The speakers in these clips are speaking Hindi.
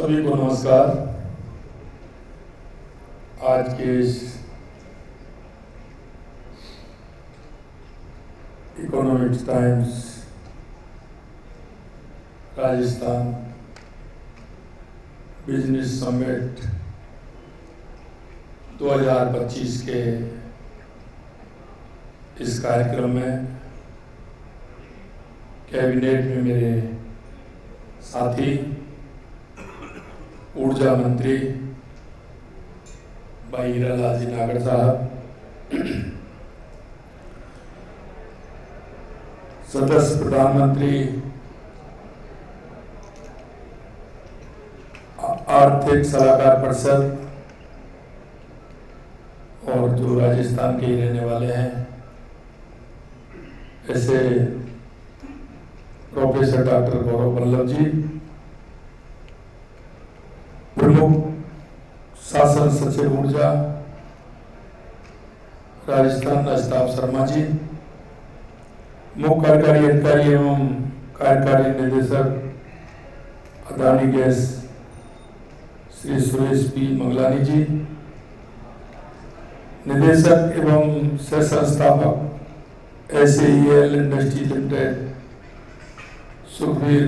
सभी को नमस्कार। आज के इस economics times Rajasthan business summit 2025 के इस कार्यक्रम में कैबिनेट में मेरे साथी ऊर्जा मंत्री भाई हीरालाल जी नागर साहब, सदस्य प्रधानमंत्री आर्थिक सलाहकार परिषद और जो राजस्थान के ही रहने वाले हैं ऐसे प्रोफेसर डॉक्टर गौरव वल्लभ जी, प्रमुख शासन सचिव ऊर्जा राजस्थान अमिताभ शर्मा जी, मुख्य कार्यकारी अधिकारी एवं कार्यकारी निदेशक अदानी गैस श्री सुरेश पी मंगलानी जी, निदेशक एवं सह संस्थापक SAEL Industry Limited Sukhbir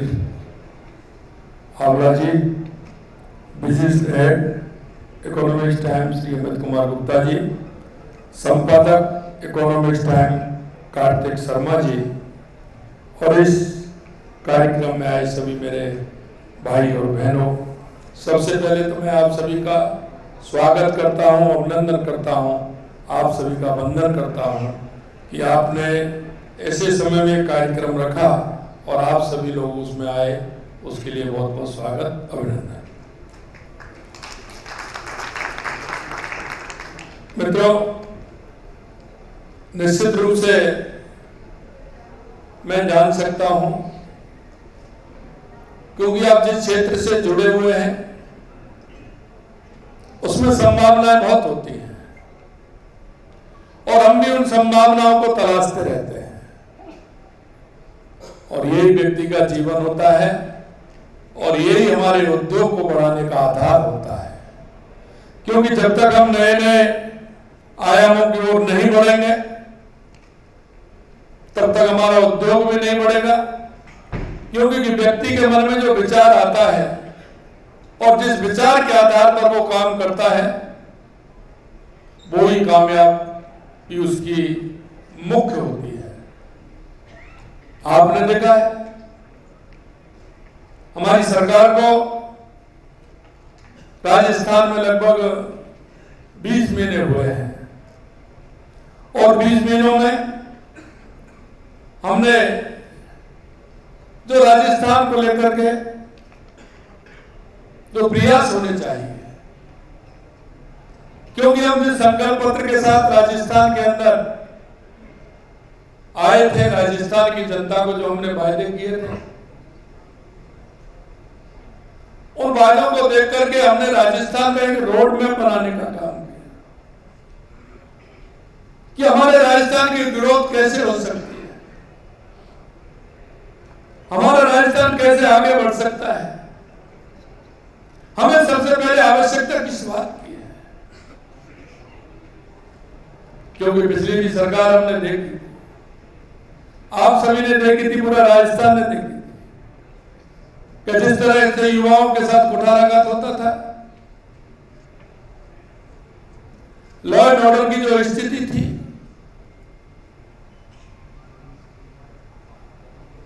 Howrah ji, business head Economics Time Shri Amit Kumar Gupta ji, संपादक इकोनॉमिक्स टाइम कार्तिक शर्मा जी और इस कार्यक्रम में आए सभी मेरे भाई और बहनों, सबसे पहले तो मैं आप सभी का स्वागत करता हूं, अभिनंदन करता हूं, आप सभी का वंदन करता हूं कि आपने ऐसे समय में कार्यक्रम रखा और आप सभी लोग उसमें आए, उसके लिए बहुत बहुत स्वागत, अभिनंदन। मित्रों, निश्चित रूप से मैं जान सकता हूं क्योंकि आप जिस क्षेत्र से जुड़े हुए हैं उसमें संभावनाएं बहुत होती हैं और हम भी उन संभावनाओं को तलाशते रहते हैं और यही व्यक्ति का जीवन होता है और यही हमारे उद्योग को बढ़ाने का आधार होता है। क्योंकि जब तक हम नए नए आयामों की ओर नहीं बढ़ेंगे तब तक हमारा उद्योग भी नहीं बढ़ेगा। क्योंकि व्यक्ति के मन में जो विचार आता है और जिस विचार के आधार पर वो काम करता है वो ही कामयाबी उसकी मुख्य होती है। आपने देखा है हमारी सरकार को राजस्थान में लगभग 20 महीने हुए हैं और 20 महीनों में हमने जो राजस्थान को लेकर के जो प्रयास होने चाहिए, क्योंकि हम जिस संकल्प पत्र के साथ राजस्थान के अंदर आए थे, राजस्थान की जनता को जो हमने वायदे किए थे, उन वायदों को देख करके हमने राजस्थान में एक रोड मैप बनाने का काम किया कि हमारे राजस्थान की ग्रोथ कैसे हो सकती है, हमारा राजस्थान कैसे आगे बढ़ सकता है। हमें सबसे पहले आवश्यकता किस बात की है, क्योंकि पिछली भी सरकार हमने देखी, आप सभी ने देखी थी, पूरा राजस्थान ने देखी कि जिस तरह से युवाओं के साथ कुठाराघात होता था, लॉ एंड ऑर्डर की जो स्थिति थी,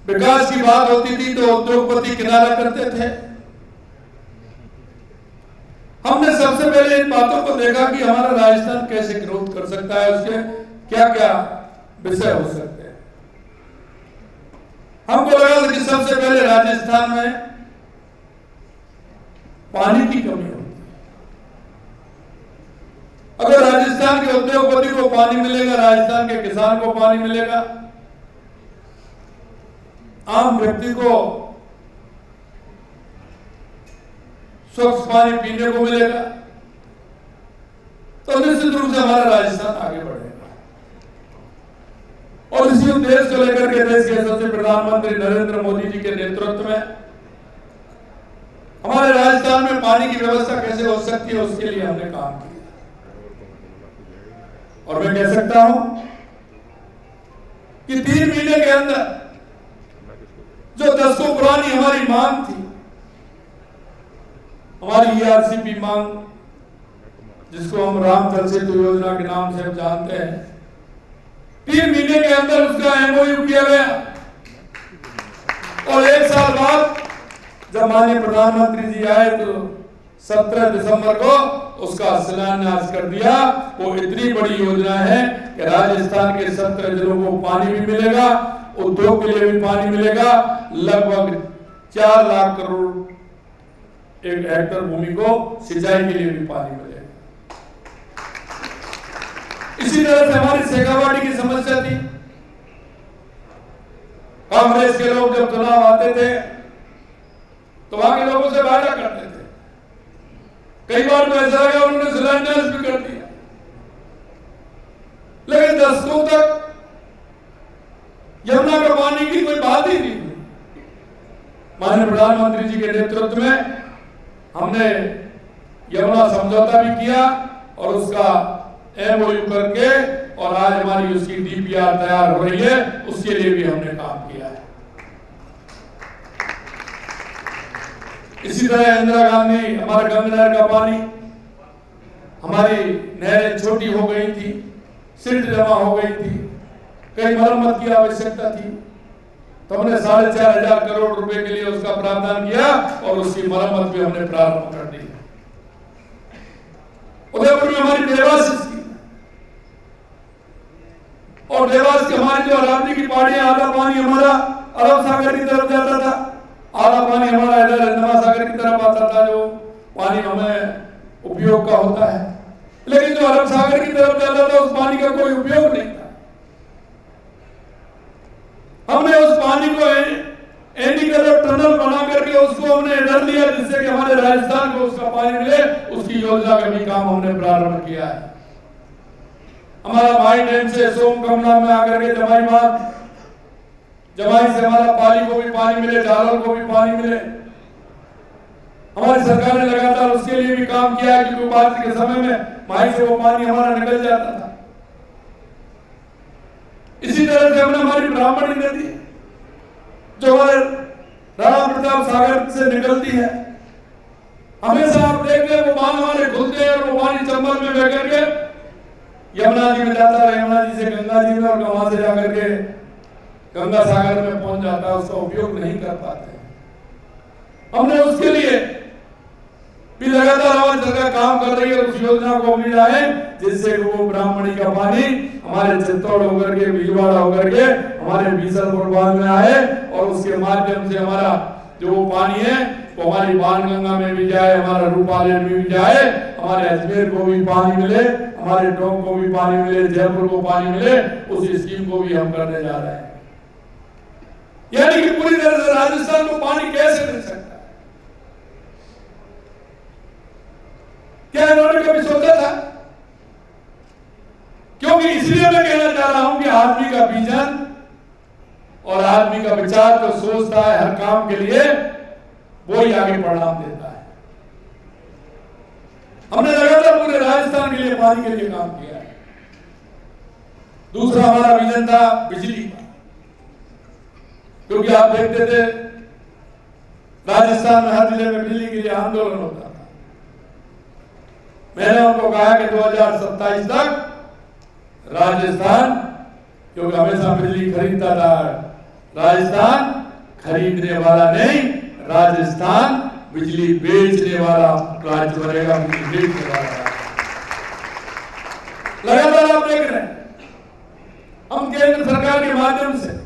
विकास की बात होती थी तो उद्योगपति किनारा करते थे। हमने सबसे पहले इन बातों को देखा कि हमारा राजस्थान कैसे ग्रोथ कर सकता है, उसके क्या क्या विषय हो सकते हैं। हमको लगा था कि सबसे पहले राजस्थान में पानी की कमी होती है। अगर राजस्थान के उद्योगपति को पानी मिलेगा, राजस्थान के किसान को पानी मिलेगा, आम व्यक्ति को स्वच्छ पानी पीने को मिलेगा, तो निश्चित रूप से हमारा राजस्थान आगे बढ़ेगा। और इसी उद्देश्य को लेकर के देश के यशस्वी प्रधानमंत्री नरेंद्र मोदी जी के नेतृत्व में हमारे राजस्थान में पानी की व्यवस्था कैसे हो सकती है, उसके लिए हमने काम किया। और मैं कह सकता हूं कि 3 महीने के अंदर जो दशकों पुरानी हमारी मांग थी, हमारी ERCP मांग, जिसको हम राम जल सेतु योजना के नाम से हम जानते हैं, 3 महीने के अंदर उसका MOU किया गया। और 1 साल बाद जब माननीय प्रधानमंत्री जी आए तो 17 दिसंबर को उसका शिलान्यास कर दिया। वो इतनी बड़ी योजना है कि राजस्थान के 17 जिलों को पानी भी मिलेगा, उद्योग के लिए भी पानी मिलेगा, लगभग 4 लाख करोड़ एक हेक्टेयर भूमि को सिंचाई के लिए भी पानी मिलेगा। इसी तरह से हमारी शेखावाटी की समस्या थी। कांग्रेस के लोग जब चुनाव आते थे तो वहां के लोगों से वादा करते थे, कई बार तो ऐसा लगा उन्होंने शिलान्यास भी कर दिया, लेकिन दशकों तक यमुना का पानी की कोई बात ही नहीं हुई। माननीय प्रधानमंत्री जी के नेतृत्व में हमने यमुना समझौता भी किया और उसका MOU करके, और आज हमारी उसकी DPR तैयार हो रही है, उसके लिए भी हमने काम किया है। इसी तरह इंदिरा गांधी, हमारे गंगा नहर का पानी, हमारी नहरें छोटी हो गई थी, सिल्ट जमा हो गई थी, कई मरम्मत की आवश्यकता थी, तो हमने 4,500 करोड़ रुपए के लिए उसका प्रावधान किया और उसकी मरम्मत भी हमने प्रारंभ कर दी। उदयपुर में हमारी देवास थी, और देवास की हमारी जो अरावली की पहाड़ियां, आधा पानी हमारा अरब सागर की तरफ जाता था, आधा पानी हमारा इधर हिंद सागर की तरफ आता था, जो पानी हमें उपयोग का होता है। लेकिन जो अरब सागर की तरफ जाता था उस पानी का कोई उपयोग नहीं था। हमने उस पानी को एनीकलर टनल बना करके उसको हमने इधर लिया, जिससे कि हमारे राजस्थान को उसका पानी मिले। उसकी योजना का भी काम हमने प्रारंभ किया है। हमारा भाई डैम से सोम कमला में आकर के जमाई से हमारा पाली को भी पानी मिले, जालौर को भी पानी मिले। हमारी सरकार ने लगातार उसके लिए भी काम किया है, क्योंकि बारिश के समय में माई से वो पानी हमारा निकल जाता था। इसी तरह से हमने हमारी ब्राह्मणी नदी, जो हमारे राणा प्रताप सागर से निकलती है, हमेशा आप देखते हैं वो बांध हमारे खुलते हैं और वो पानी चंबल में बह करके यमुना जी में जाता है, यमुना जी से गंगा जी में, और वहां से जाकर के गंगा सागर में पहुंच जाता है। उसका उपयोग नहीं कर पाते। हमने उसके लिए भी लगातार हमारी सरकार काम कर रही है। उस योजना को मिल जाए जिससे वो ब्राह्मणी का पानी हमारे चित्तौड़ होकर के, भीलवाड़ा होकर के हमारे बीसलपुर बांध में आए, और उसके माध्यम से हमारा जो वो पानी है वो हमारी बाणगंगा में भी जाए, हमारा रूपालेर में भी जाए, हमारे अजमेर को भी पानी मिले, हमारे टोंक को भी पानी मिले, जयपुर को पानी मिले। उस स्कीम को भी हम करने जा रहे हैं। यानी कि पूरी तरह से राजस्थान को पानी कैसे मिल सकता है, क्या इन्होंने कभी सोचा था? क्योंकि इसलिए मैं कहना चाह रहा हूं कि आदमी का विजन और आदमी का विचार जो सोचता है हर काम के लिए, वो ही आगे परिणाम देता है। हमने लगातार पूरे राजस्थान के लिए पानी के लिए काम किया है। दूसरा हमारा विजन था बिजली का, क्योंकि आप देखते थे राजस्थान में हर जिले में बिजली के लिए आंदोलन होता था। मैंने उनको कहा कि 2027 तक राजस्थान, क्योंकि हमेशा बिजली खरीदता था, राजस्थान खरीदने वाला नहीं, राजस्थान बिजली बेचने वाला राज्य बनेगा, बिजली बेचने वाला। लगातार आप देख रहे हैं हम केंद्र सरकार के माध्यम से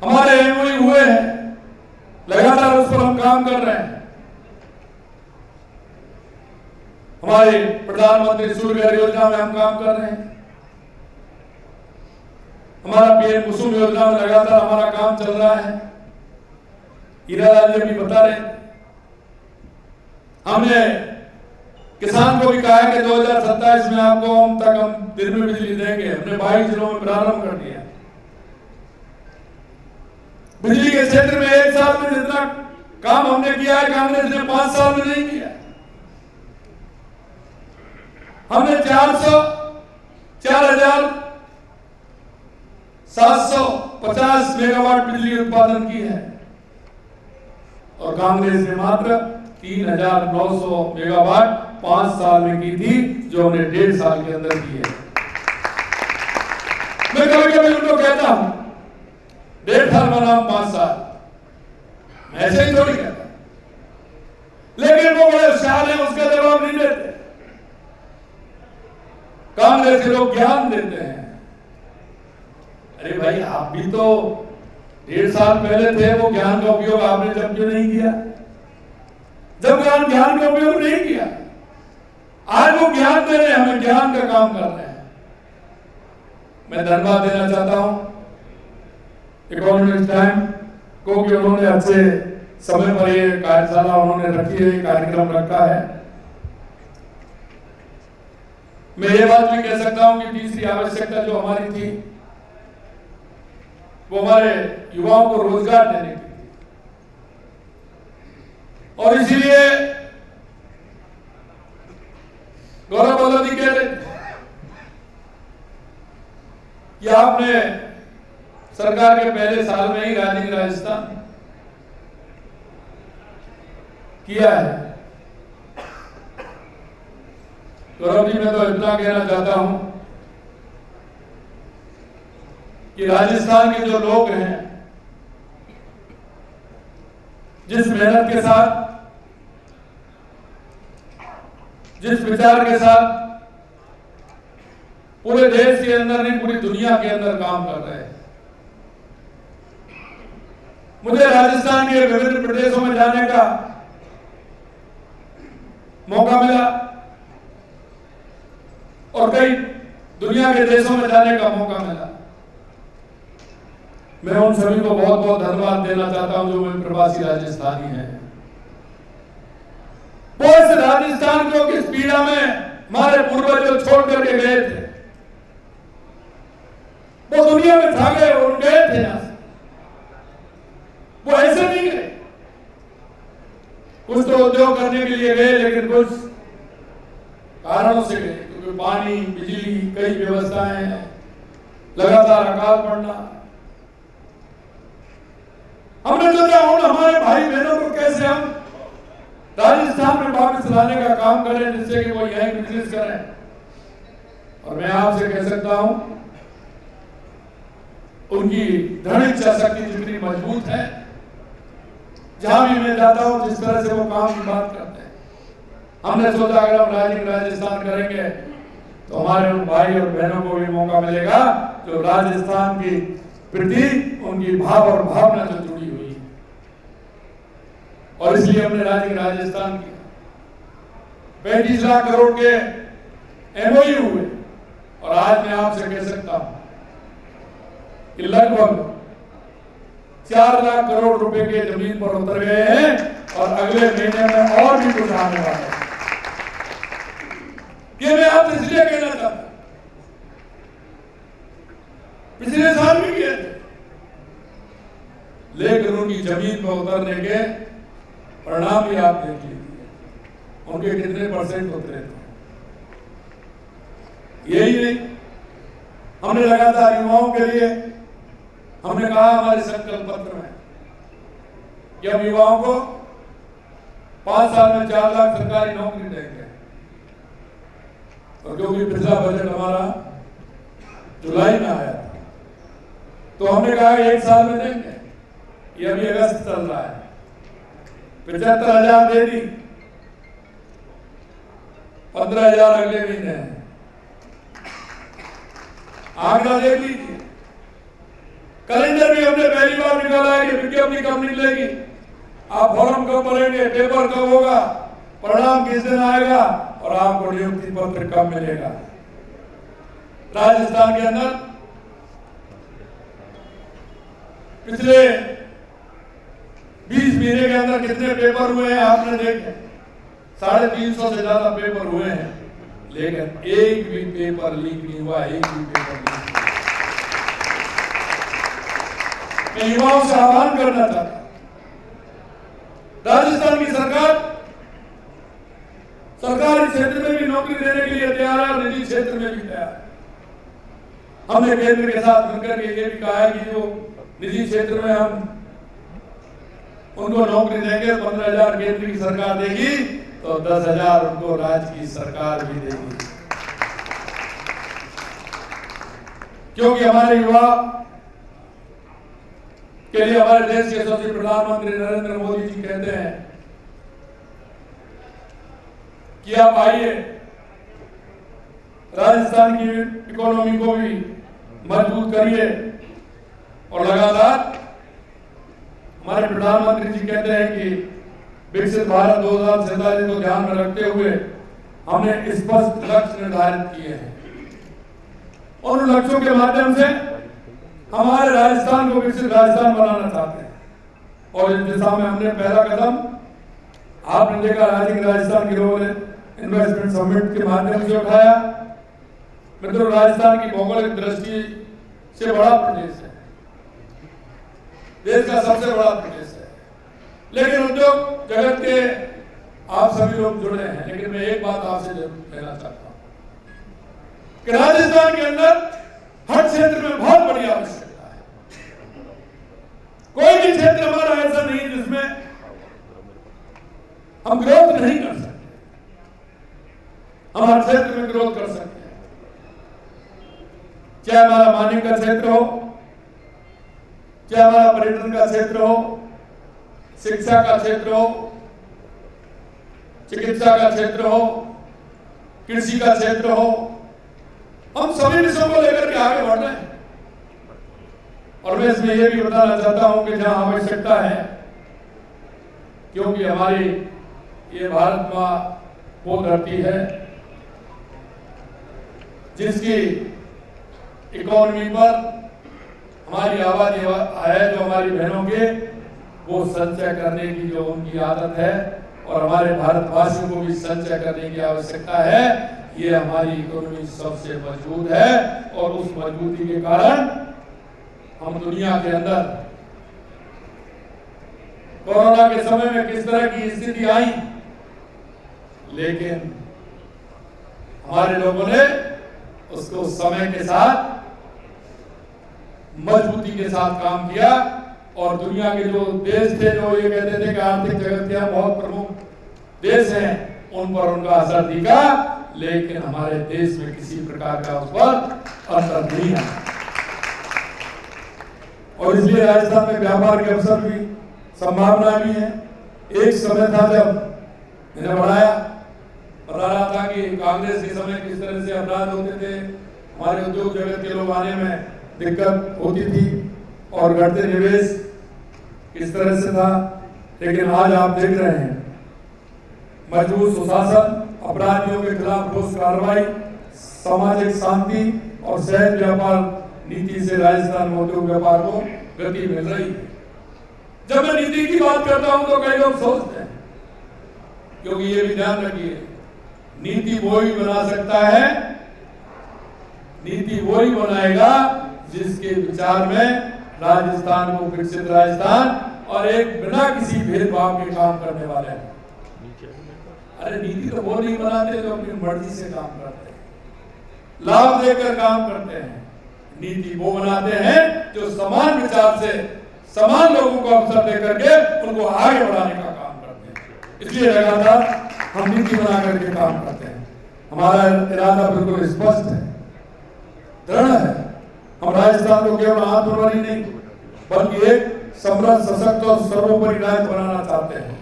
हमारे MOU हुए हैं, लगातार उस पर हम काम कर रहे हैं। हमारे प्रधानमंत्री सूर्य घर योजना में हम काम कर रहे हैं। हमारा PM कुसुम योजना में लगातार हमारा काम चल रहा है। हीरालाल जी भी बता रहे, हमने किसान को भी कहा है कि 2027 में आपको हम दिन में बिजली देंगे। हमने 22 जिलों में प्रारंभ कर दिया। बिजली के क्षेत्र में एक साल में जितना काम हमने किया है, कांग्रेस ने 5 साल में नहीं किया। हमने 4,750 मेगावाट बिजली उत्पादन की है और कांग्रेस ने मात्र 3,900 मेगावाट 5 साल में की थी, जो हमने 1.5 साल के अंदर की है। मैं कभी कभी उनको कहता हूं 1.5 साल बनाम 5 साल, मैं ऐसे ही थोड़ी कहता, लेकिन वो बड़े होशियार हैं, उसका जवाब नहीं देते। कांग्रेस के लोग ज्ञान देते हैं। अरे भाई, आप भी तो 1.5 साल पहले थे, वो ज्ञान का उपयोग आपने जब क्यों नहीं किया? जब ज्ञान का उपयोग नहीं किया, आज वो ज्ञान दे रहे हैं, हमें ज्ञान का काम कर रहे हैं। मैं धन्यवाद देना चाहता हूं इकोनॉमिक्स टाइम को कि उन्होंने अच्छे समय पर ये कार्यशाला उन्होंने रखी है, कार्यक्रम रखा है। मैं ये बात भी कह सकता हूं कि तीसरी आवश्यकता जो हमारी थी वो हमारे युवाओं को रोजगार देने की थी, और इसीलिए गौरव वल्लभ जी कह रहे कि आपने सरकार के पहले साल में ही राजीव राजस्थान किया है। गौरव जी, मैं तो इतना कहना चाहता हूं कि राजस्थान के जो लोग हैं, जिस मेहनत के साथ, जिस विचार के साथ पूरे देश के अंदर नहीं पूरी दुनिया के अंदर काम कर रहे हैं। मुझे राजस्थान के विभिन्न प्रदेशों में जाने का मौका मिला और कई दुनिया के देशों में जाने का मौका मिला। मैं उन सभी को बहुत बहुत धन्यवाद देना चाहता हूं जो मेरे प्रवासी राजस्थानी हैं। वो इस राजस्थान को किस पीड़ा में हमारे पूर्वज जो छोड़ करके गए थे, वो दुनिया में छा गए और गए थे यहां से। वो ऐसे नहीं गए, कुछ तो उद्योग करने के लिए गए, लेकिन कुछ कारणों से गए, क्योंकि पानी, बिजली, कई व्यवस्थाएं, लगातार अकाल पड़ना। हमने सोचा हमारे भाई बहनों को कैसे हम राजस्थान में वापस लाने का काम करें, जिससे कि वो यहीं बिजनेस करें। और मैं आपसे कह सकता हूं, उनकी दृढ़ इच्छा शक्ति जितनी मजबूत है, जहां भी मैं जाता हूं, जिस तरह से वो काम की बात करते हैं, हमने सोचा अगर हम राजस्थान करेंगे तो हमारे उन भाई और बहनों को भी मौका मिलेगा जो राजस्थान की प्रति उनकी भाव और भावना जो जुड़ी हुई है। और इसलिए हमने राजस्थान की 35 लाख करोड़ के एमओयू हुए, और आज मैं आपसे कह सकता हूं कि लगभग 4 लाख करोड़ रुपए के जमीन पर उतर गए हैं, और अगले महीने में और भी कुछ आने वाला है। ये मैं आपसे इसलिए कहना चाहता हूं, पिछले साल भी किए थे, लेकिन उनकी जमीन पर उतरने के परिणाम भी आप देख लीजिए, उनके कितने % उतरे थे। यही नहीं, हमने लगातार युवाओं के लिए हमने कहा हमारे संकल्प पत्र में कि हम युवाओं को 5 साल में 4 लाख सरकारी नौकरी देंगे। और क्योंकि पिछला बजट हमारा जुलाई में आया था, तो हमने कहा 1 साल में देंगे। ये अभी अगस्त चल रहा है, 75,000 दे दी, 15,000 अगले महीने है। आंकड़ा देख लीजिए, कैलेंडर भी हमने पहली बार निकाला है कि विज्ञप्ति कब निकलेगी, आप फॉर्म कब भरेंगे, पेपर कब होगा, परिणाम किस दिन आएगा, और आपको नियुक्ति पत्र कब मिलेगा। राजस्थान के अंदर पिछले 20 महीने के अंदर कितने पेपर हुए हैं आपने देखे, 350 से ज्यादा पेपर हुए हैं, लेकिन एक भी पेपर लीक नहीं हुआ, एक भी पेपर लीक नहीं। मैं युवाओं से आह्वान करना चाहता हूं, राजस्थान की सरकार सरकारी क्षेत्र में भी नौकरी देने के लिए तैयार है और निजी क्षेत्र में भी तैयार है। हमने केंद्र के साथ मिलकर के ये भी कहा है कि जो निजी क्षेत्र में हम उनको नौकरी देंगे, 15,000 केंद्र की सरकार देगी तो 10,000 उनको राज्य की सरकार भी देगी, क्योंकि हमारे युवा के लिए हमारे देश के यशस्वी प्रधानमंत्री नरेंद्र मोदी जी कहते हैं कि आप आइए, राजस्थान की इकोनॉमी को भी मजबूत करिए। और लगातार हमारे प्रधानमंत्री जी कहते हैं कि विकसित भारत 2047 को ध्यान में रखते हुए हमने स्पष्ट लक्ष्य निर्धारित किए हैं। उन लक्ष्यों के माध्यम से हमारे राजस्थान को विकसित राजस्थान बनाना चाहते हैं और इस दिशा में हमने पहला कदम आपने देखा राजस्थान की लोगों ने इन्वेस्टमेंट समिट के माध्यम से उठाया। मित्रों, राजस्थान की भौगोलिक दृष्टि से बड़ा प्रदेश है, देश का सबसे बड़ा प्रदेश है, लेकिन उद्योग जगत के आप सभी लोग जुड़े हैं। लेकिन मैं एक बात आपसे जरूर कहना चाहता हूं कि राजस्थान के अंदर हर क्षेत्र में बहुत बड़ी आवश्यकता है। कोई भी क्षेत्र हमारा ऐसा नहीं जिसमें हम ग्रोथ नहीं कर सकते। हम हर क्षेत्र में ग्रोथ कर सकते हैं, चाहे हमारा माइनिंग का क्षेत्र हो, चाहे हमारा पर्यटन का क्षेत्र हो, शिक्षा का क्षेत्र हो, चिकित्सा का क्षेत्र हो, कृषि का क्षेत्र हो, हम सभी विषयों को लेकर के आगे बढ़ रहे हैं। और मैं इसमें यह भी बताना चाहता हूं कि जहां आवश्यकता है, क्योंकि हमारी ये भारत मां वो धरती है जिसकी इकोनॉमी पर हमारी आबादी है, जो हमारी बहनों के वो संचय करने की जो उनकी आदत है और हमारे भारतवासियों को भी संचय करने की आवश्यकता है। ये हमारी इकोनॉमी सबसे मजबूत है और उस मजबूती के कारण हम दुनिया के अंदर कोरोना के समय में किस तरह की स्थिति आई, लेकिन हमारे लोगों ने उसको समय के साथ मजबूती के साथ काम किया और दुनिया के जो देश थे जो ये कहते थे कि आर्थिक जगत के बहुत प्रमुख देश हैं, उन पर उनका असर दिखा, लेकिन हमारे देश में किसी प्रकार का उस पर असर नहीं आया। और इसलिए राजस्थान में व्यापार के अवसर भी, संभावना भी है। एक समय था जब मैंने बता रहा था कि कांग्रेस के समय किस तरह से अपराध होते थे, हमारे उद्योग जगत के लोग आने में दिक्कत होती थी और घटते निवेश किस तरह से था। लेकिन आज आप देख रहे हैं मजबूत सुशासन, अपराधियों के खिलाफ ठोस कार्रवाई, सामाजिक शांति और सहज व्यापार नीति से राजस्थान में उद्योग व्यापार को गति मिल रही है। जब मैं नीति की बात करता हूं तो कई लोग सोचते हैं, क्योंकि ये भी ध्यान रखिए, नीति वो ही बना सकता है, नीति वो ही बनाएगा जिसके विचार में राजस्थान को विकसित राजस्थान और एक बिना किसी भेदभाव के काम करने वाले हैं। अरे नीति तो वो नहीं बनाते जो अपनी मर्जी से काम करते हैं, लाभ देकर काम करते हैं। नीति वो बनाते हैं जो समान विचार से समान लोगों को अवसर देकर के उनको आगे बढ़ाने का काम करते हैं। इसलिए लगातार हम नीति बना करके काम करते हैं। हमारा इरादा बिल्कुल स्पष्ट है, दृढ़ है। हम राजस्थान को केवल आत्मनिर्भर ही नहीं बल्कि एक समृद्ध, सशक्त और सर्वोपरि राज्य बनाना चाहते हैं।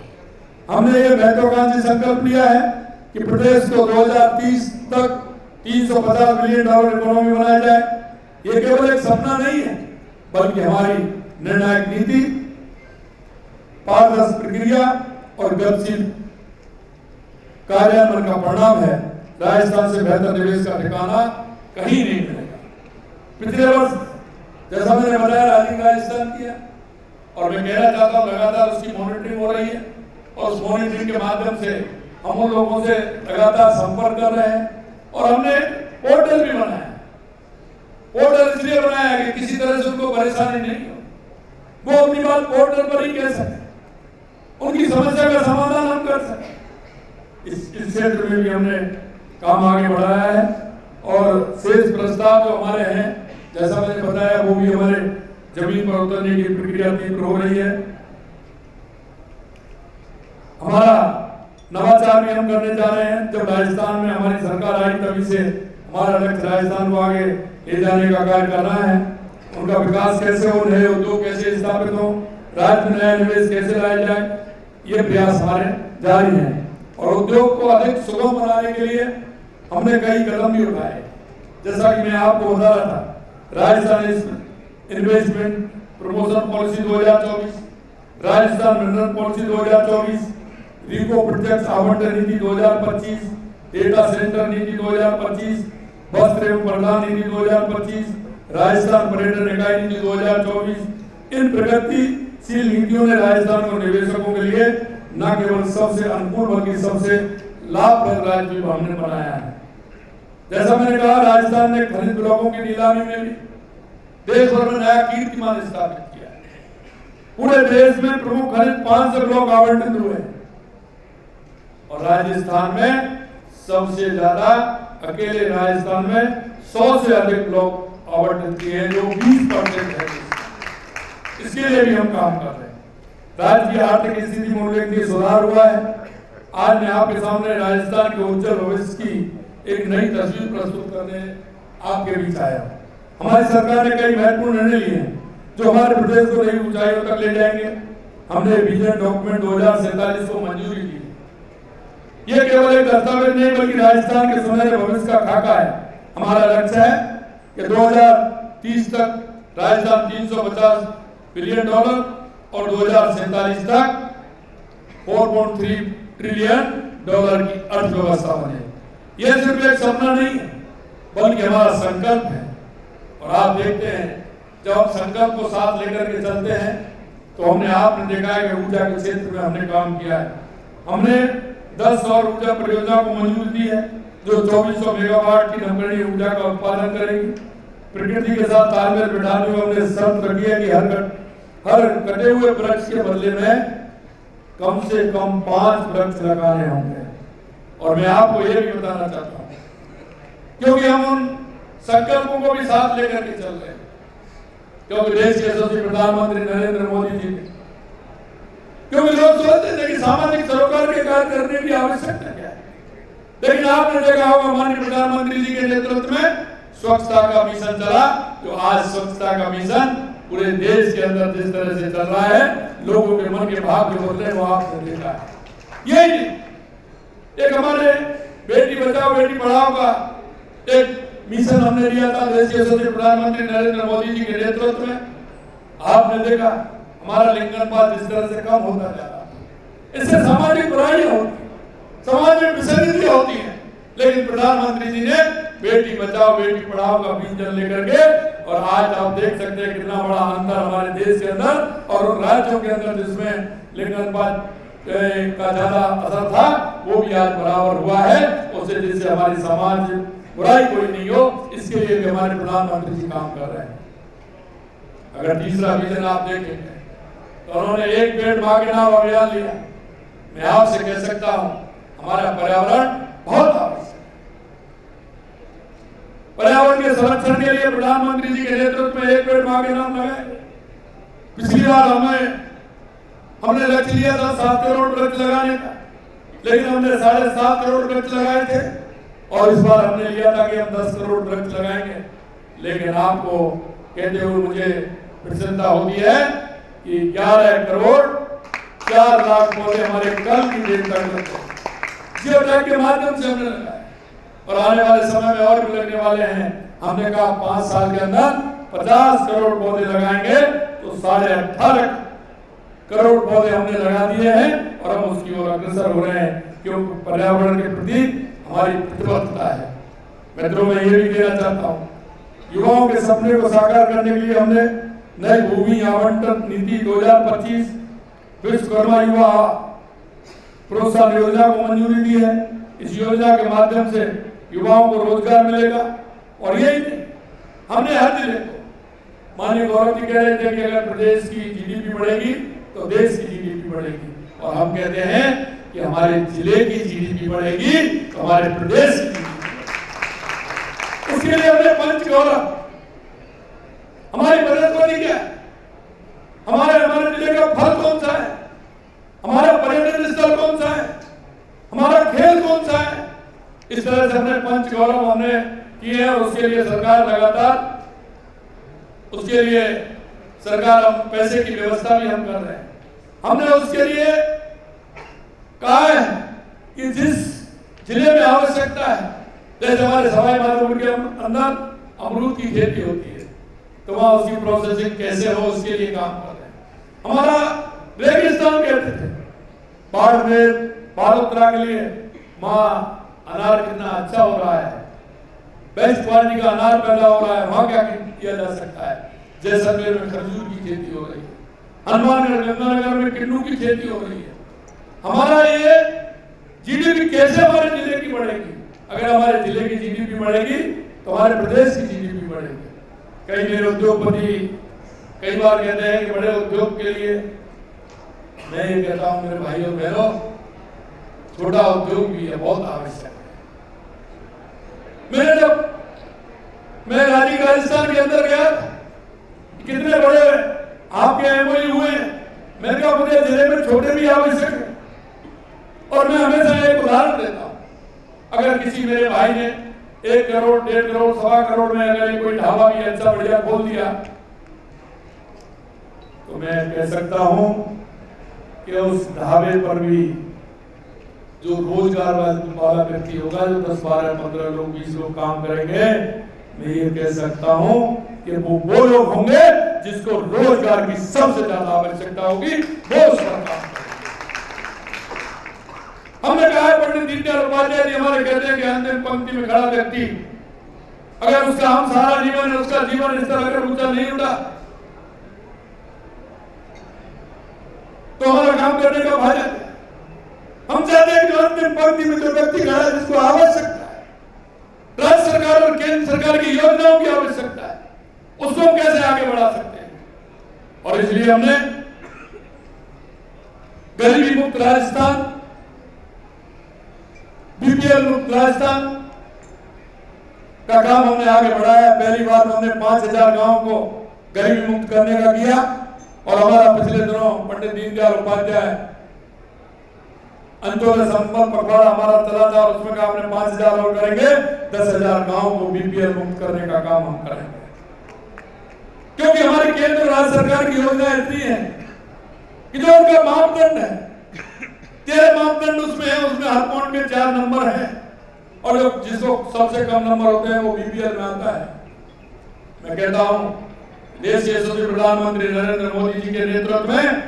हमने ये महत्वाकांक्षी संकल्प लिया है कि प्रदेश को 2030 तक $350 बिलियन इकोनॉमी बनाया जाए। ये केवल एक सपना नहीं है बल्कि हमारी निर्णायक नीति, पारदर्शी प्रक्रिया और गतिशील कार्यान्वयन का परिणाम है। राजस्थान से बेहतर निवेश का ठिकाना कहीं नहीं मिलेगा। पिछले वर्ष जैसा मैंने बताया राजस्थान किया और मैं कहना चाहता हूं लगातार उसकी मॉनिटरिंग हो रही है और उस मॉनिटरिंग के माध्यम से हम उन लोगों से लगातार संपर्क कर रहे हैं और हमने पोर्टल भी बनाया। पोर्टल इसलिए बनाया है कि किसी तरह से उनको परेशानी नहीं हो, वो अपनी बात पोर्टल पर ही कह सके। उनकी समस्या का समाधान हम कर सकें। इस क्षेत्र में भी हमने काम आगे बढ़ाया है और शेष प्रस्ताव जो हमारे हैं, जैसा मैंने बताया, वो भी हमारे जमीन पर उतरने की प्रक्रिया तीव्र हो रही है। हमारा नवाचार भी हम करने जा रहे हैं। जब राजस्थान में हमारी सरकार आई तभी से हमारा लक्ष्य राजस्थान को आगे ले जाने का कार्य करना है। उनका विकास कैसे हो, नए उद्योग कैसे स्थापित हो, राज्य में नया निवेश कैसे लाया जाए, ये प्रयास हमारे जारी हैं। और उद्योग को अधिक सुगम बनाने के लिए हमने कई कदम भी उठाए। जैसा कि मैं आपको बता रहा था, Rajasthan investment promotion policy 2024, Rajasthan mineral policy 2024, रिको प्रत्यक्ष आवंटन नीति 2025, डेटा सेंटर नीति 2025, वस्त्र एवं प्रधान नीति 2025, राजस्थान पर्यटन इकाई नीति 2024। इन प्रगतिशील नीतियों ने राजस्थान को निवेशकों के लिए न केवल सबसे अनुकूल बल्कि सबसे लाभप्रद राज्य भी हमने बनाया है। जैसा मैंने कहा, राजस्थान ने खनिज ब्लॉकों की नीलामी में भी देश भर में नया कीर्तिमान स्थापित किया है। पूरे देश में प्रमुख खनिज 500 ब्लॉक आवंटित हुए हैं और राजस्थान में सबसे ज्यादा, अकेले राजस्थान में 100 से अधिक ब्लॉक आवंटित किए हैं, जो 20% है। इसके लिए भी हम काम कर रहे हैं। राज्य की आर्थिक स्थिति में उल्लेखनीय सुधार हुआ है। आज मैं आपके सामने राजस्थान के उज्जवल भविष्य की एक नई तस्वीर प्रस्तुत करने आपके बीच आया। हमारी सरकार ने कई महत्वपूर्ण निर्णय लिए हैं जो हमारे प्रदेश को नई ऊंचाइयों तक ले जाएंगे। हमने विजन डॉक्यूमेंट 2047 को मंजूरी दी। ये केवल एक दस्तावेज नहीं बल्कि राजस्थान के सुनहरे भविष्य का खाका है। हमारा लक्ष्य है कि 2030 तक राजस्थान $350 बिलियन और 2047 तक $4.3 ट्रिलियन की अर्थव्यवस्था बने। यह सिर्फ एक सपना नहीं है बल्कि हमारा संकल्प है। और आप देखते हैं, जब हम संकल्प को साथ लेकर के चलते हैं तो हमने आपने देखा है कि ऊर्जा के क्षेत्र में हमने काम किया है। हमने 10 सौर ऊर्जा परियोजना को मंजूरी दी है जो 2400 मेगावाट की नवीकरणीय ऊर्जा का उत्पादन करेगी। प्रकृति के साथ तालमेल बिठाने में हमने शर्त रखी है कि हर कटे हुए वृक्ष के बदले में कम से कम 5 वृक्ष लगाने होंगे। और मैं आपको यह भी बताना चाहता हूँ, क्योंकि हम उन संकल्पों को भी साथ लेकर के चल रहे हैं, क्योंकि देश के यशस्वी प्रधानमंत्री नरेंद्र मोदी जी ने, क्योंकि लोग सोचते थे कि सामाजिक सरोकार के कार्य करने की आवश्यकता क्या है, लेकिन आपने देखा होगा माननीय प्रधानमंत्री जी के नेतृत्व में स्वच्छता का मिशन चला, जो आज स्वच्छता का मिशन पूरे देश के अंदर जिस तरह से चल रहा है, लोगों के मन के भाव जो बदले वो आपने देखा है। यही नहीं, एक हमारे बेटी बचाओ बेटी पढ़ाओ का एक मिशन हमने लिया था देश के यशस्वी प्रधानमंत्री नरेंद्र मोदी जी के नेतृत्व में। आपने देखा हमारा लिंगानुपात जिस तरह से कम होता जा रहा है। इससे सामाजिक बुराइयां होती, समाज में विसंगतियां होती हैं, लेकिन प्रधानमंत्री जी ने बेटी बचाओ बेटी पढ़ाओ का विजन लेकर के, और आज आप देख सकते हैं कितना बड़ा अंतर हमारे देश के अंदर और उन राज्यों के अंदर जिसमें लिंगानुपात का ज्यादा असर था, वो भी आज बराबर हुआ है। उससे जिससे हमारी समाज बुराई कोई नहीं हो, इसके लिए भी हमारे प्रधानमंत्री जी काम कर रहे हैं। अगर तीसरा विजन आप देखेंगे तो उन्होंने एक पेड़ मां के नाम अभियान लिया। मैं आपसे कह सकता हूं, हमारा पर्यावरण बहुत आवश्यक है। पर्यावरण के संरक्षण के लिए प्रधानमंत्री जी के नेतृत्व में एक पेड़ मां के नाम लगाए। पिछली बार हमने लक्ष्य लिया था 7 करोड़ वृक्ष लगाने का, लेकिन हमने 7.5 करोड़ वृक्ष लगाए थे, और इस बार हमने लिया था कि हम 10 करोड़ वृक्ष लगाएंगे। लेकिन आपको कहते हुए मुझे प्रसन्नता होती है कि 11 करोड़ 4 लाख पौधे हमारे कल की डेट तक जियो टैग के माध्यम से हमने लगाए, और आने वाले समय में और भी लगने वाले हैं। हमने कहा 5 साल के अंदर 50 करोड़ पौधे लगाएंगे, तो 18.5 करोड़ पौधे हमने लगा दिए हैं और हम उसकी ओर अग्रसर हो रहे हैं, क्योंकि पर्यावरण के प्रति हमारी प्रतिबद्धता है। मित्रों, मैं ये भी कहना चाहता हूँ, युवाओं के सपने को साकार करने के लिए हमने नई भूमि आवंटन नीति 2025, विश्वकर्मा युवा प्रोत्साहन योजना को मंजूरी दी है। इस योजना के माध्यम से युवाओं को रोजगार मिलेगा। और यही नहीं, हमने हर जिले को, माननीय गौरव जी कह रहे थे कि अगर प्रदेश की जीडीपी बढ़ेगी तो देश की जीडीपी बढ़ेगी। और हम कहते हैं कि हमारे जिले की जीडीपी बढ़ेगी तो हमारे प्रदेश की उसके लिए हमने पंच गौरव, हमारी बृहस्पति क्या है, हमारे जिले का फल कौन सा है, हमारा पर्यटन स्थल कौन सा है, हमारा खेल कौन सा है, इस तरह से हमने पंच गौरव हमने किए हैं। और उसके लिए सरकार लगातार उसके लिए सरकार हम पैसे की व्यवस्था भी हम कर रहे हैं। हमने उसके लिए कहा है कि जिस जिले में आवश्यकता है, जैसे हमारे सवाई माधोपुर के अंदर अमरूद की खेती होती है तो वहां उसकी प्रोसेसिंग कैसे हो उसके लिए काम कर रहे हैं। हमारा रेगिस्तान कहते थे, बाड़मेर बालोतरा के लिए वहां अनार कितना अच्छा हो रहा है, बेस्ट क्वालिटी का अनार पैदा हो रहा है, वहां क्या किया जा सकता है। जैसलमेर में खजूर की खेती हो रही है, हनुमानगढ़ गंगानगर में किन्नू की खेती हो रही है। हमारा ये जीडीपी कैसे हमारे जिले की बढ़ेगी, अगर हमारे जिले की जीडीपी बढ़ेगी तो हमारे प्रदेश की जीडीपी बढ़ेगी। कई मेरे उद्योगपति कई बार कहते हैं कि बड़े उद्योग के लिए, मैं ये कहता हूं मेरे भाइयों बहनों, छोटा उद्योग भी है बहुत आवश्यक है। मैं राजस्थान के अंदर गया, कितने बड़े आपके एमओयू हुए, मैंने कहा मुझे जिले में छोटे भी आवश्यक है। और मैं हमेशा एक उदाहरण देता हूं, अगर किसी मेरे भाई ने 1 करोड़ 1.5 करोड़ 1.25 करोड़ में अगर कोई ढाबा भी अच्छा बढ़िया खोल दिया तो मैं कह सकता हूं कि उस ढाबे पर भी जो रोजगार वाला व्यक्ति होगा, जो 10 12 15 लोग 20 लोग काम करेंगे, मैं ये कह सकता हूं कि वो लोग होंगे जिसको रोजगार की सबसे ज्यादा आवश्यकता होगी, वो उस पर काम करेंगे। हमने कहा है पंडित दीनदयाल उपाध्याय जी हमारे कहते हैं कि अंतिम पंक्ति में खड़ा व्यक्ति अगर उसका हम सारा जीवन उसका जीवन स्तर अगर ऊंचा नहीं उठा तो हमारा काम करने का भाई है। हम चाहते हैं कि अंतिम पंक्ति में जो व्यक्ति खड़ा है जिसको आवश्यकता है, राज्य सरकार और केंद्र सरकार की योजनाओं की आवश्यकता है, उसको हम कैसे आगे बढ़ा सकते हैं। और इसलिए हमने गरीबी मुक्त राजस्थान, बीपीएल मुक्त राजस्थान का काम हमने आगे बढ़ाया। पहली बार हमने 5000 गांवों को गरीबी मुक्त करने का किया और हमारा पिछले दिनों पंडित दीनदयाल उपाध्याय अंत्योदय संपर्क पखवाड़ा हमारा चला था और उसमें का हमने 5000 और करेंगे, 10,000 गांवों को बीपीएल मुक्त करने का काम हम करेंगे। क्योंकि हमारी केंद्र और राज्य सरकार की योजना इतनी है कि जो उनका मापदंड है, 13 मापदंड उसमें है, उसमें हर पॉइंट में 4 नंबर है और जो जिसको सबसे कम नंबर होते हैं वो बीपीएल में आता है। मैं कहता हूं देश के यशस्वी प्रधानमंत्री नरेंद्र मोदी जी के नेतृत्व में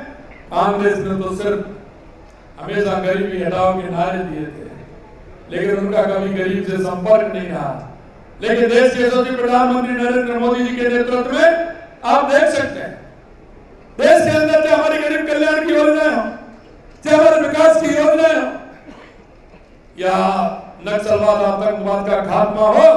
कांग्रेस ने तो सिर्फ हमेशा गरीबी हटाओ के नारे दिए थे, लेकिन उनका कभी गरीब से संपर्क नहीं रहा। लेकिन देश के यशस्वी प्रधानमंत्री नरेंद्र मोदी जी के नेतृत्व में आप देख सकते हैं देश के अंदर चाहे हमारी गरीब कल्याण की योजनाएं हो, चाहे हमारे विकास की योजनाएं हो, या नक्सलवाद आतंकवाद का खात्मा हो,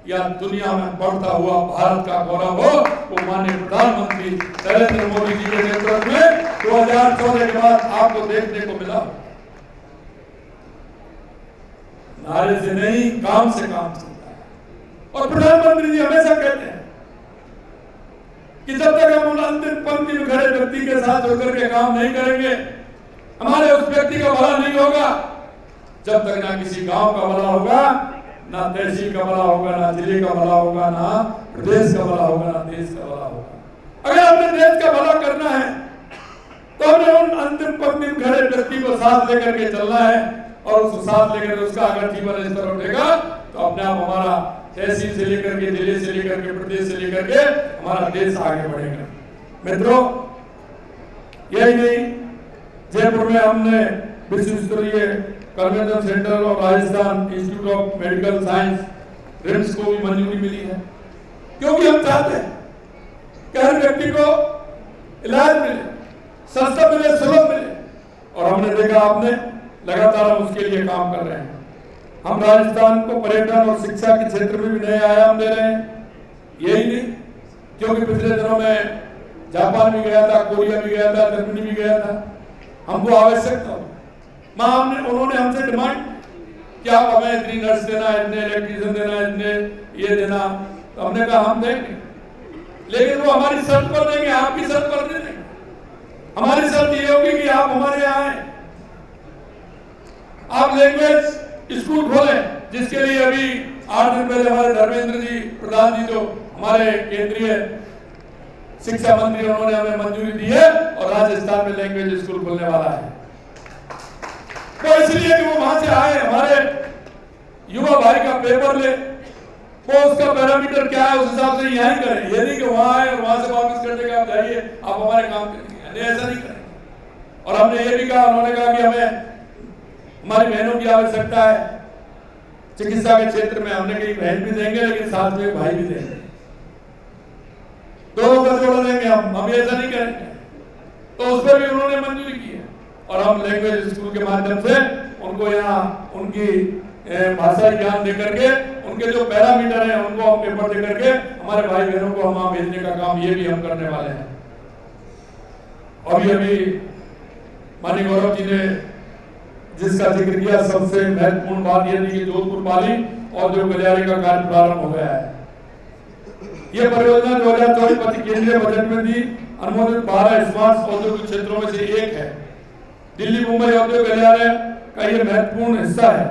या दुनिया में बढ़ता हुआ भारत का गौरव हो, वो माननीय प्रधानमंत्री नरेंद्र मोदी जी के नेतृत्व में 2014 के बाद आपको देखने को मिला। नारे से नहीं, काम से काम चलता है। और प्रधानमंत्री जी हमेशा कहते हैं कि जब तक हम अंतिम पंक्ति में खड़े व्यक्ति के साथ होकर के काम नहीं करेंगे, हमारे उस व्यक्ति का भला नहीं होगा। जब तक ना किसी गांव का भला होगा, ना तहसील का भला होगा, ना जिले का भला होगा, ना प्रदेश का भला होगा, ना देश का भला होगा। अगर हमने देश का भला करना है तो हमें उन अंतिम पंक्ति में खड़े व्यक्ति को साथ लेकर के चलना है और उसको साथ लेकर उसका अगर जीवन स्तर उठेगा तो अपने आप हमारा तहसील से लेकर के, जिले से लेकर के, प्रदेश से लेकर के हमारा देश आगे बढ़ेगा। मित्रों, यही नहीं, जयपुर में हमने विश्व स्तरीय कन्वेंशन सेंटर और Rajasthan institute of medical science RIMS को भी मंजूरी मिली है, क्योंकि हम चाहते हैं कि हर व्यक्ति को इलाज मिले, सस्ता मिले, सुलभ मिले। और हमने देखा, आपने लगातार हम उसके लिए काम कर रहे हैं। हम राजस्थान को पर्यटन और शिक्षा के क्षेत्र में भी नए आयाम दे रहे हैं। यही नहीं, क्योंकि पिछले दिनों में जापान भी गया था, कोरिया भी गया था, जर्मनी भी गया था। हमको आवश्यकता हो। उन्होंने हमसे डिमांड कि आप हमें इतनी नर्स देना, इतने इलेक्ट्रीशियन देना, इतने ये देना, तो हमने कहा हम देंगे, लेकिन वो हमारी शर्त पर देंगे, आपकी शर्त पर नहीं देंगे। हमारी शर्त ये होगी कि आप हमारे यहाँ आए, आप लैंग्वेज स्कूल खोलें, जिसके लिए अभी 8 दिन पहले हमारे धर्मेंद्र जी प्रधान जी, जो हमारे केंद्रीय शिक्षा मंत्री, उन्होंने हमें मंजूरी दी है और राजस्थान में लैंग्वेज स्कूल खुलने वाला है। वो इसलिए कि वो वहां से आए, हमारे युवा भाई का पेपर ले, वो उसका पैरामीटर क्या है उस हिसाब से यहाँ ही करें। ये नहीं कि वहां आए और वहां से वापस करने का आप जाइए, आप हमारे काम करेंगे, ऐसा नहीं करें। और हमने ये भी कहा, उन्होंने कहा कि हमें हमारी बहनों की आवश्यकता है चिकित्सा के क्षेत्र में। हमने कही बहन भी देंगे, लेकिन साथ में भाई भी देंगे, दोनों का जोड़ देंगे हम ऐसा नहीं करेंगे। तो उस पर भी उन्होंने मंजूरी की है और हम लैंग्वेज स्कूल के माध्यम से उनको यहाँ उनकी भाषाई ज्ञान दे करके, उनके जो पैरामीटर है उनको हम पेपर दे करके हमारे भाई बहनों को हम वहां भेजने का काम ये भी हम करने वाले हैं। अभी माननीय गौरव जी ने जिसका जिक्र किया, सबसे महत्वपूर्ण बात यह थी कि जोधपुर पाली और जो गलियारे का कार्य प्रारंभ हो गया है। यह परियोजना 2024-25 केंद्रीय बजट में भी अनुमोदित 12 स्मार्ट औद्योगिक क्षेत्रों में से एक है। दिल्ली मुंबई औद्योगिक गलियारे का यह महत्वपूर्ण हिस्सा है।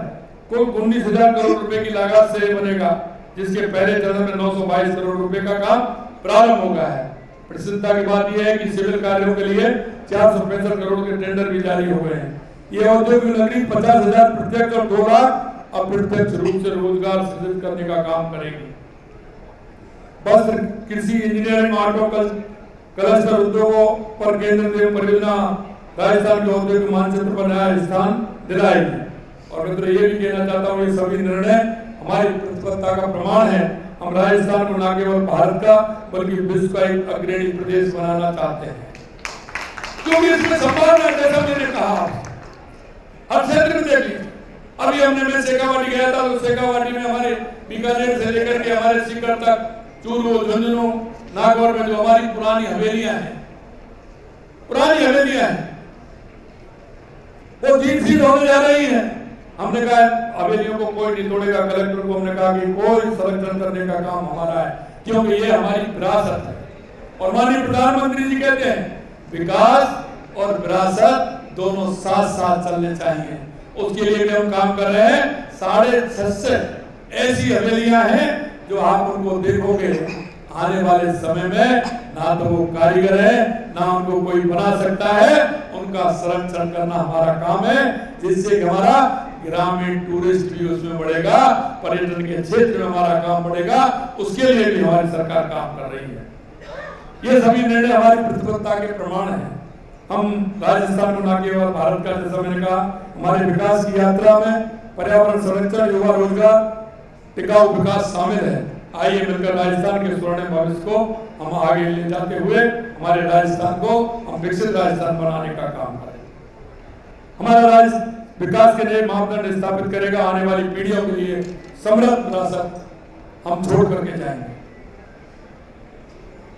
कुल 19,000 करोड़ रुपए की लागत से बनेगा, जिसके पहले चरण में 922 करोड़ रुपए का काम प्रारंभ हो गया है। प्रसन्नता की बात यह है कि सिविल कार्यों के लिए 465 करोड़ के टेंडर भी जारी हो गए हैं। ये औद्योगिक नगरी 50,000 प्रत्यक्ष और 2 लाख अप्रत्यक्ष रूप से रोजगार सृजित करने का काम करेगी। वस्त्र, कृषि, इंजीनियरिंग, ऑटो क्लस्टर उद्योगों पर केंद्रित परियोजना राजस्थान के औद्योगिक मानचित्र पर नया स्थान दिलाएगी। और मित्र, ये भी कहना चाहता हूँ, ये सभी निर्णय हमारी प्रतिबद्धता का प्रमाण है। हम राजस्थान को न केवल भारत का बल्कि विश्व का एक अग्रणी प्रदेश बनाना चाहते हैं, क्योंकि इसमें संभावना, जैसा मैंने कहा, हर क्षेत्र में देख लीजिए। अभी मैं शेखावाटी गया था, तो शेखावाटी में हमारे बीकानेर से लेकर के हमारे सीकर तक, चूरू, झुंझुनू, नागौर में जो हमारी पुरानी हवेलियां हैं, वो जीर्ण होने जा रही हैं। हमने कहा हवेलियों को कोई नहीं तोड़ेगा। कलेक्टर को हमने कहा कि कोई संरक्षण करने का काम हमारा है, क्योंकि ये हमारी विरासत है। और माननीय प्रधानमंत्री जी कहते हैं विकास और विरासत दोनों साथ साथ चलने चाहिए। उसके लिए भी हम काम कर रहे हैं। 650 ऐसी हवेलियां हैं जो आप उनको देखोगे आने वाले समय में, ना तो वो कारीगर है, ना उनको कोई बना सकता है। उनका संरक्षण करना हमारा काम है, जिससे कि हमारा ग्रामीण टूरिस्ट भी उसमें बढ़ेगा, पर्यटन के क्षेत्र में हमारा काम बढ़ेगा। उसके लिए भी हमारी सरकार काम कर रही है। ये सभी निर्णय हमारी प्रतिबद्धता के प्रमाण है। हम राजस्थान को न केवल भारत का, जैसा मैंने कहा, हमारे विकास की यात्रा में पर्यावरण संरक्षण, युवा रोजगार, टिकाऊ विकास शामिल है। आइए मिलकर राजस्थान के स्वर्णिम भविष्य को हम आगे ले जाते हुए हमारे राजस्थान को हम विकसित राजस्थान बनाने का काम करें। हमारा राज्य विकास के नए मापदंड स्थापित करेगा। आने वाली पीढ़ियों के लिए समृद्ध विरासत हम छोड़ करके जाएंगे।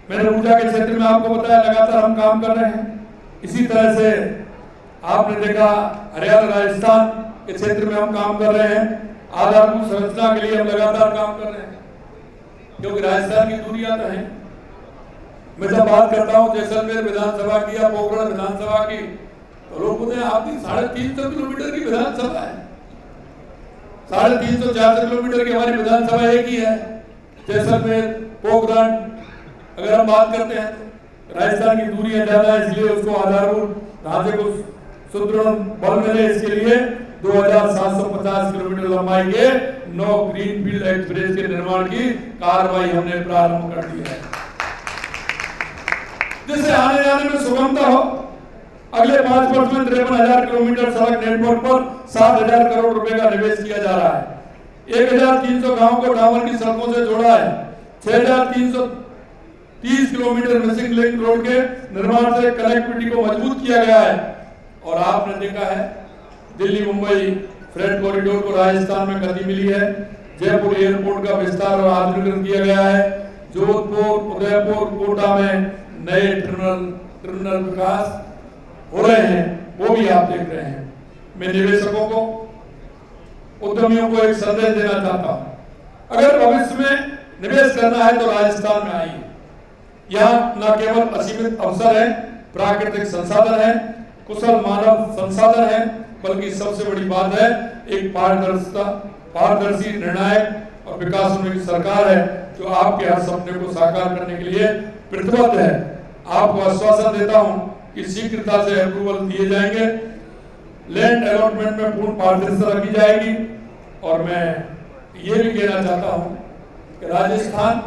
मैंने ऊर्जा के क्षेत्र में आपको बताया, लगातार हम काम कर रहे हैं। इसी तरह से आपने देखा हरियाणा, राजस्थान के क्षेत्र में हम काम कर रहे हैं। आधारभूत संरचना के लिए हम लगातार काम कर रहे हैं, क्योंकि राजस्थान की दूरियां तो हैं। मैं जब बात करता हूँ जैसलमेर विधानसभा की या पोखरण विधानसभा की, तो लोग बोलते हैं आपकी 350 किलोमीटर की विधानसभा है। 350-400 किलोमीटर की हमारी विधानसभा एक ही है, जैसलमेर, पोखरण। अगर हम बात करते हैं तो राजस्थान की दूरियां ज्यादा है, इसलिए उसको आधारभूत ढांचे को सुदृढ़ बल मिले, इसके लिए 2750 किलोमीटर लंबाई के 9 ग्रीनफील्ड एक्सप्रेस के निर्माण की कार्रवाई हमने प्रारंभ कर दी है, जिससे आने जाने में सुगमता हो। अगले 5 वर्ष में 53,000 किलोमीटर सड़क नेटवर्क पर 7,000 करोड़ रुपए का निवेश किया जा रहा है। 1,300 गांवों को डामर की सड़कों से जोड़ा है। 6,330 किलोमीटर मिसिंग लिंक रोड के निर्माण से कनेक्टिविटी को मजबूत किया गया है। और आपने देखा है दिल्ली मुंबई फ्रेट कॉरिडोर को राजस्थान में गति मिली है। जयपुर एयरपोर्ट का विस्तार और आधुनिकीकरण किया गया है। जोधपुर, उदयपुर, कोटा में नए टर्मिनल विकास हो रहे हैं। वो भी आप देख रहे हैं। मैं निवेशकों को, उद्यमियों को एक संदेश देना चाहता हूं, अगर भविष्य में निवेश करना है तो राजस्थान में आइए। यहाँ न केवल असीमित अवसर है, प्राकृतिक संसाधन है, कुशल मानव संसाधन है, बल्कि सबसे बड़ी बात है एक पारदर्शी, निर्णायक और विकासोन्मुखी सरकार है जो आपके हर सपने को साकार करने के लिए प्रतिबद्ध है। आपको आश्वासन देता हूं कि शीघ्रता से अप्रूवल दिए जाएंगे, लैंड अलॉटमेंट में पूर्ण पारदर्शिता रखी जाएगी। और मैं ये भी कहना चाहता हूं कि राजस्थान,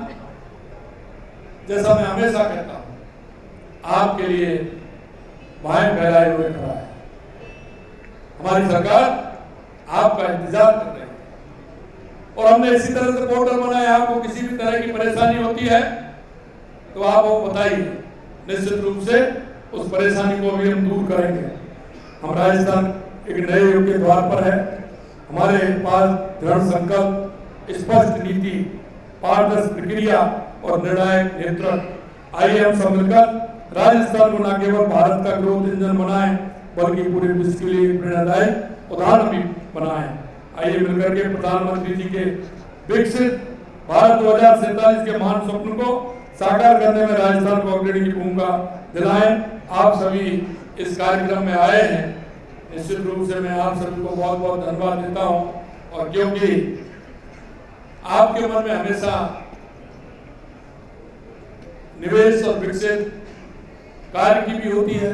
जैसा मैं हमेशा कहता हूं, आपके लिए बाहें फैलाए हुए खड़ा है। हमारी सरकार आपका इंतजार कर रही है और हमने इसी तरह से पोर्टल बनाया। आपको किसी भी तरह की परेशानी होती है तो आप वो बताइए, निश्चित रूप से उस परेशानी को भी हम दूर करेंगे। हम राजस्थान एक नए युग के द्वार पर है। हमारे पास दृढ़ संकल्प, स्पष्ट नीति, पारदर्शी प्रक्रिया और निर्णायक नेतृत्व। आइए हम सब मिलकर राजस्थान को न केवल भारत का ग्रोथ इंजन बनाएं, बल्कि पूरे विश्व के लिए प्रेरणादायी उदाहरण भी बनाएं। आइए मिलकर के प्रधानमंत्री जी के विकसित भारत 2047 के महान स्वप्न को साकार करने में राजस्थान को अग्रणी की भूमिका दिलाएं। आप सभी इस कार्यक्रम में आए हैं, निश्चित रूप से मैं आप सभी को बहुत बहुत धन्यवाद देता हूं। और क्योंकि आपके मन में हमेशा निवेश और विकसित कार्य की भी होती है,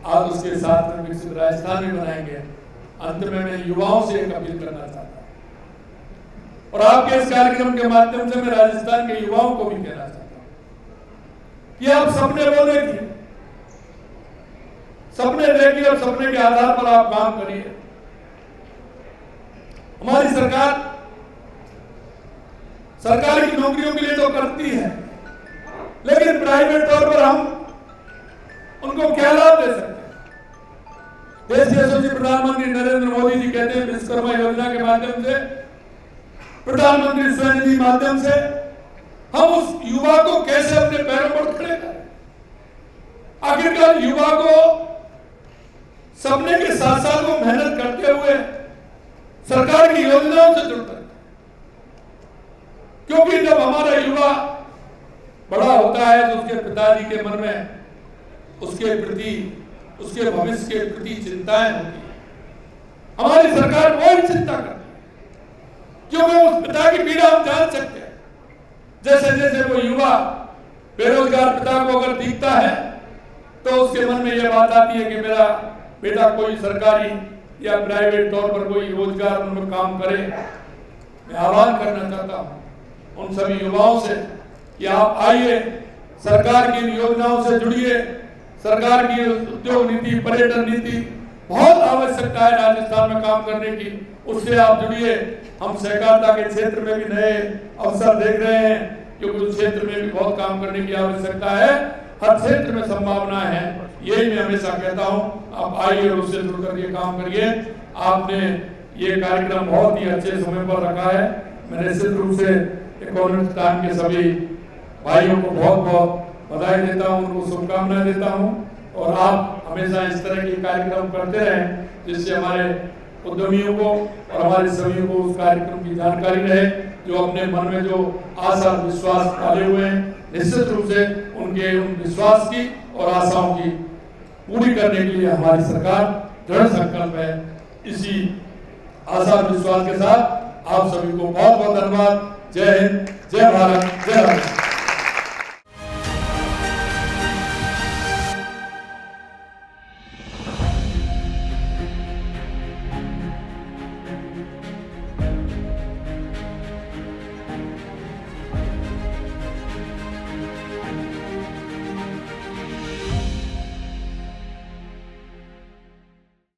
आज उसके साथ में विकसित राजस्थान भी बनाएंगे। अंत में मैं युवाओं से एक अपील करना चाहता हूं और आपके इस कार्यक्रम के माध्यम से मैं राजस्थान के युवाओं को भी कहना चाहता हूं कि आप सपने वो देखिए, सपने देखिए और सपने के आधार पर आप काम करिए। हमारी सरकार की नौकरियों के लिए तो करती है, लेकिन प्राइवेट तौर पर हम उनको क्या लाभ दे सकते हैं? देश के यशस्वी प्रधानमंत्री नरेंद्र मोदी जी कहते हैं विश्वकर्मा योजना के माध्यम से, प्रधानमंत्री स्वनिधि माध्यम से हम उस युवा को कैसे अपने पैरों पर खड़े करें। आखिरकार युवा को सपने के साथ साथ वो मेहनत करते हुए सरकार की योजनाओं से जुड़ता है, क्योंकि जब हमारा युवा बड़ा होता है तो उसके पिताजी के मन में उसके प्रति, उसके भविष्य के प्रति चिंताएं होती है। हमारी सरकार वही चिंता करती है, क्योंकि उस पिता की पीड़ा हम जान सकते हैं। जैसे जैसे वो युवा बेरोजगार पिता को अगर दिखता है तो उसके मन में यह बात आती है कि मेरा बेटा कोई सरकारी या प्राइवेट तौर पर कोई रोजगार उनमें काम करे। मैं आह्वान करना चाहता हूं उन सभी युवाओं से कि आप आइए, सरकार की इन योजनाओं से जुड़िए। सरकार की उद्योग नीति, पर्यटन नीति बहुत आवश्यकता है राजस्थान में काम करने की, उससे आप जुड़िए। हम सहकारिता के क्षेत्र में भी नए अवसर देख रहे हैं, क्योंकि उस क्षेत्र में भी बहुत काम करने की आवश्यकता है। हर क्षेत्र में संभावना है, यही मैं हमेशा कहता हूं। आप आइए और उससे जुड़कर ये काम करिए। आपने ये कार्यक्रम बहुत ही अच्छे समय पर रखा है। मैं निश्चित रूप से इकोनॉमिक टाइम के सभी भाइयों को बहुत बहुत बधाई देता हूं, उनको शुभकामनाएं देता हूं। और आप हमेशा इस तरह के कार्यक्रम करते रहें, जिससे हमारे उद्यमियों को और हमारे सभी को उस कार्यक्रम की जानकारी रहे। जो अपने मन में जो आशा विश्वास डाले हुए हैं, निश्चित रूप से उनके उन विश्वास की और आशाओं की पूरी करने के लिए हमारी सरकार दृढ़ संकल्प है। इसी आशा विश्वास के साथ आप सभी को बहुत बहुत धन्यवाद। जय हिंद, जय भारत, जय भारत।